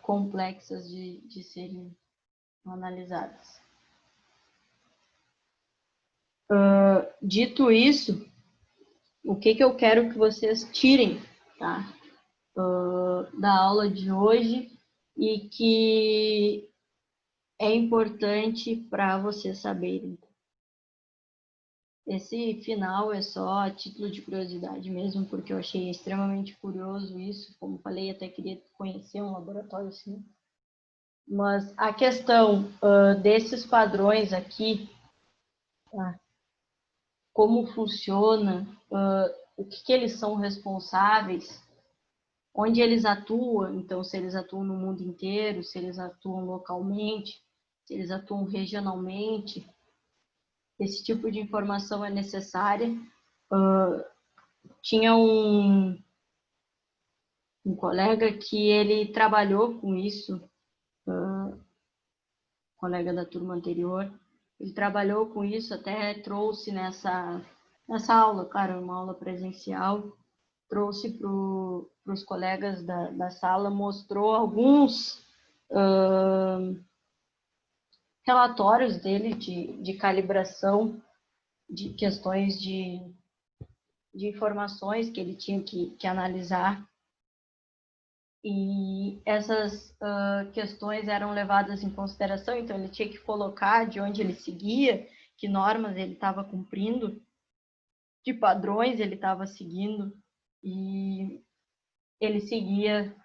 complexas de serem analisadas. Dito isso, o que eu quero que vocês tirem, tá? Da aula de hoje e que é importante para vocês saberem. Esse final é só a título de curiosidade mesmo, porque eu achei extremamente curioso isso. Como falei, até queria conhecer um laboratório assim. Mas a questão desses padrões aqui, tá? Como funciona, o que eles são responsáveis, onde eles atuam, então se eles atuam no mundo inteiro, se eles atuam localmente, se eles atuam regionalmente, esse tipo de informação é necessária. Tinha um colega que ele trabalhou com isso, colega da turma anterior, ele trabalhou com isso, até trouxe nessa aula, claro, uma aula presencial, trouxe para os colegas da sala, mostrou alguns relatórios dele de calibração, de questões de informações que ele tinha que analisar. E essas questões eram levadas em consideração, então ele tinha que colocar de onde ele seguia, que normas ele estava cumprindo, que padrões ele estava seguindo, e ele seguia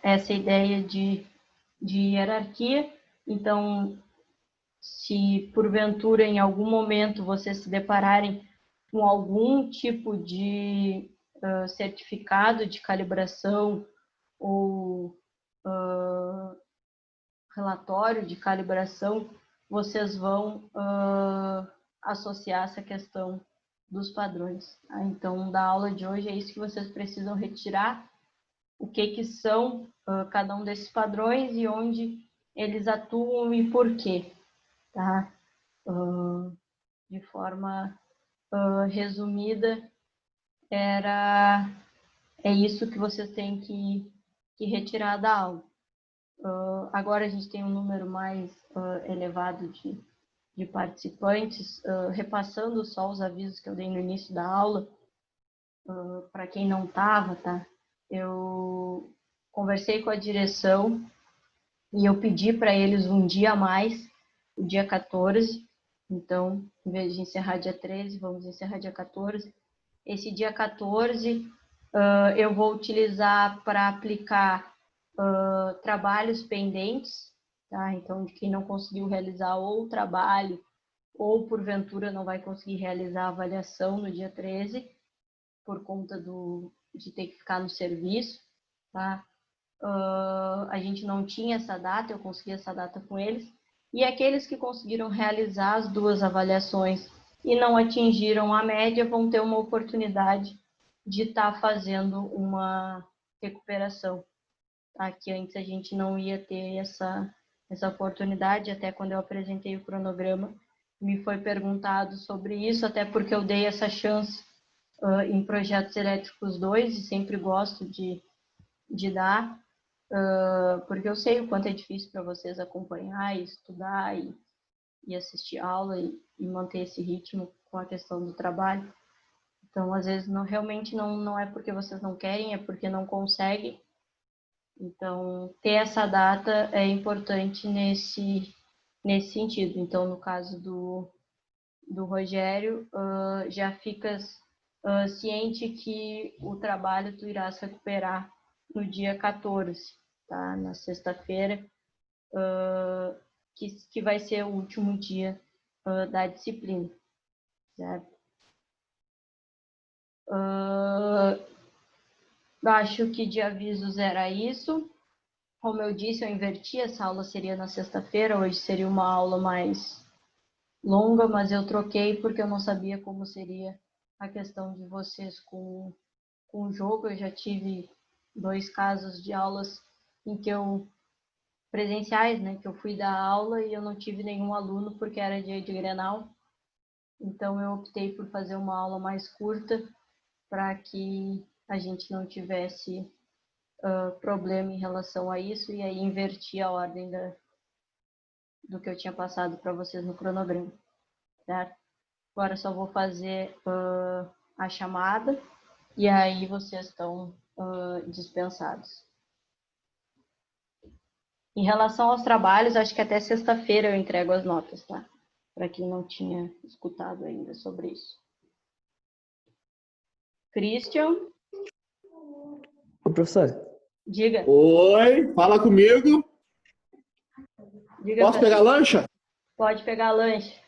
essa ideia de hierarquia. Então, se porventura em algum momento vocês se depararem com algum tipo de certificado de calibração ou relatório de calibração, vocês vão associar essa questão dos padrões. Tá? Então, da aula de hoje é isso que vocês precisam retirar, o que são cada um desses padrões e onde eles atuam e por quê. Tá? De forma resumida, é isso que vocês têm que retirar da aula. Agora a gente tem um número mais elevado de participantes, repassando só os avisos que eu dei no início da aula, para quem não estava, tá? Eu conversei com a direção e eu pedi para eles um dia a mais, o dia 14, então, em vez de encerrar dia 13, vamos encerrar dia 14. Esse dia 14 eu vou utilizar para aplicar trabalhos pendentes, tá? Então, de quem não conseguiu realizar ou o trabalho, ou porventura não vai conseguir realizar a avaliação no dia 13, por conta de ter que ficar no serviço, tá? A gente não tinha essa data, eu consegui essa data com eles, e aqueles que conseguiram realizar as 2 avaliações e não atingiram a média vão ter uma oportunidade de estar fazendo uma recuperação. Tá? Que antes a gente não ia ter essa oportunidade, até quando eu apresentei o cronograma, me foi perguntado sobre isso, até porque eu dei essa chance em projetos elétricos 2 e sempre gosto de dar, porque eu sei o quanto é difícil para vocês acompanhar e estudar e assistir aula e manter esse ritmo com a questão do trabalho. Então, às vezes, realmente não é porque vocês não querem, é porque não conseguem, Então, ter essa data é importante nesse sentido. Então, no caso do Rogério, já ficas ciente que o trabalho tu irás recuperar no dia 14, tá? Na sexta-feira, que vai ser o último dia da disciplina, certo? Acho que de avisos era isso. Como eu disse, eu inverti, essa aula seria na sexta-feira, hoje seria uma aula mais longa, mas eu troquei porque eu não sabia como seria a questão de vocês com o jogo. Eu já tive 2 casos de aulas em que presenciais, né, que eu fui dar aula e eu não tive nenhum aluno porque era dia de Grenal. Então eu optei por fazer uma aula mais curta para que a gente não tivesse problema em relação a isso, e aí inverti a ordem do que eu tinha passado para vocês no cronograma, certo? Agora só vou fazer a chamada e aí vocês estão dispensados. Em relação aos trabalhos, acho que até sexta-feira eu entrego as notas, tá? Para quem não tinha escutado ainda sobre isso. Christian? Ô, professor, Diga. Oi, fala comigo. Diga. Posso pegar lancha? Pode pegar lanche.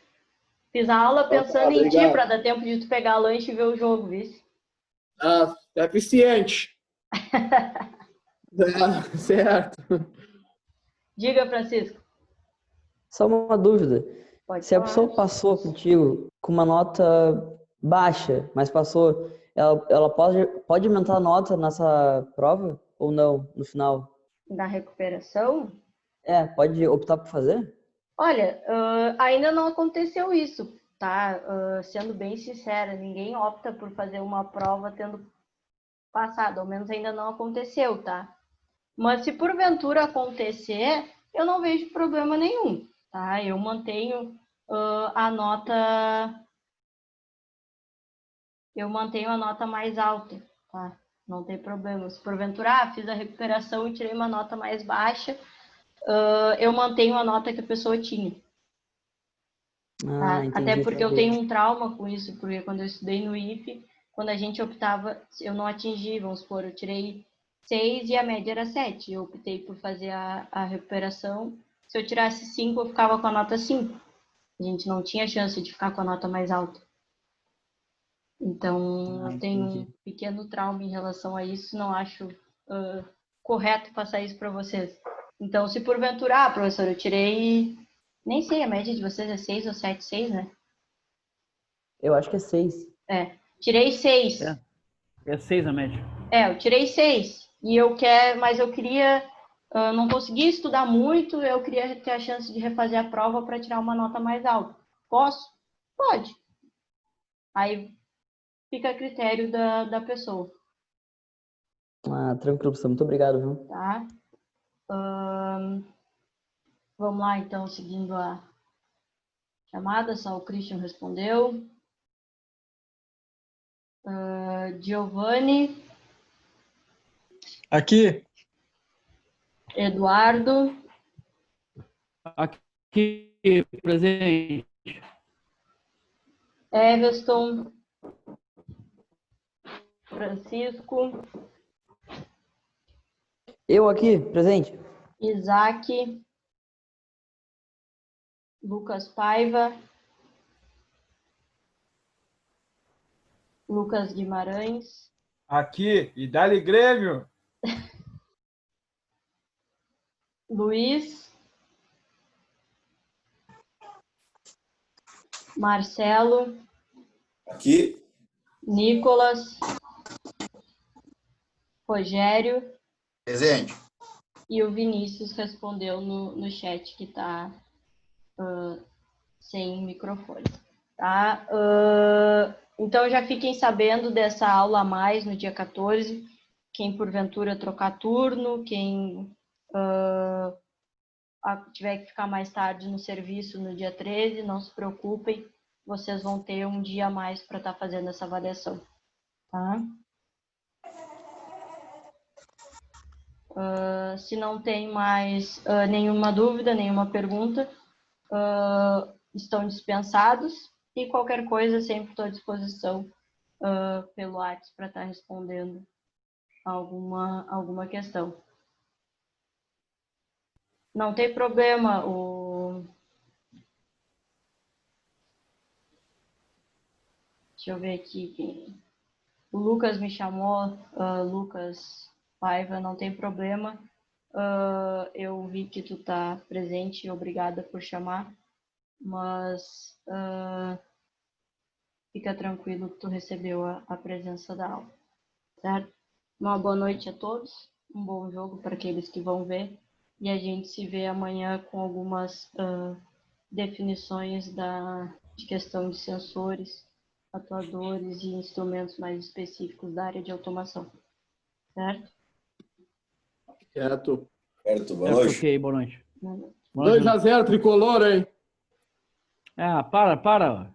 Fiz a aula pensando em ti, obrigado. para dar tempo de tu pegar lanche e ver o jogo, viu? Ah, é eficiente. Certo. Diga, Francisco. só uma dúvida. Pode Se a falar. pessoa passou contigo com uma nota baixa, mas passou, ela pode aumentar a nota nessa prova ou não, no final? Da recuperação? Pode optar por fazer? Olha, ainda não aconteceu isso, tá? Sendo bem sincera, ninguém opta por fazer uma prova tendo passado, ao menos ainda não aconteceu, tá? Mas se porventura acontecer, eu não vejo problema nenhum, tá? Eu mantenho a nota mais alta, tá? Não tem problema. Se porventura fiz a recuperação e tirei uma nota mais baixa, eu mantenho a nota que a pessoa tinha. Tá? Entendi. Até porque eu tenho um trauma com isso, porque quando eu estudei no IFE, quando a gente optava, eu não atingi, vamos supor, eu tirei 6 e a média era 7. Eu optei por fazer a recuperação. Se eu tirasse 5, eu ficava com a nota 5. A gente não tinha chance de ficar com a nota mais alta. Então, eu tenho um pequeno trauma em relação a isso, não acho correto passar isso para vocês. Então, se porventura, professor, eu tirei, nem sei, a média de vocês é 6 ou 7, 6, né? Eu acho que é 6. Tirei 6. É 6 a média. Eu tirei 6. Mas eu queria, não consegui estudar muito, eu queria ter a chance de refazer a prova para tirar uma nota mais alta. Posso? Pode. Aí fica a critério da pessoa. Tranquilo, professor. Muito obrigado, viu? Tá? Vamos lá, então, seguindo a chamada. Só o Christian respondeu. Giovanni. Aqui. Eduardo. Aqui, presente. Everton. Francisco. Eu aqui, presente. Isaac. Lucas Paiva. Lucas Guimarães. Aqui, e dá-lhe Grêmio. Luiz. Marcelo. Aqui. Nicolas. Rogério. Presente. E o Vinícius respondeu no chat que está sem microfone. Tá? Então já fiquem sabendo dessa aula a mais no dia 14. Quem porventura trocar turno, quem tiver que ficar mais tarde no serviço no dia 13, não se preocupem, vocês vão ter um dia a mais para estar fazendo essa avaliação. Tá? Se não tem mais nenhuma dúvida, nenhuma pergunta, estão dispensados. E qualquer coisa, sempre estou à disposição pelo WhatsApp para estar respondendo alguma questão. Não tem problema. Deixa eu ver aqui. O Lucas me chamou, Lucas Paiva, não tem problema. Eu vi que tu tá presente, obrigada por chamar, mas fica tranquilo que tu recebeu a presença da aula, certo? Uma boa noite a todos, um bom jogo para aqueles que vão ver, e a gente se vê amanhã com algumas definições de questão de sensores, atuadores e instrumentos mais específicos da área de automação, certo? Certo. Certo, boa noite. Ok, boa noite. Boa noite. 2-0 tricolor, hein? Ah, para.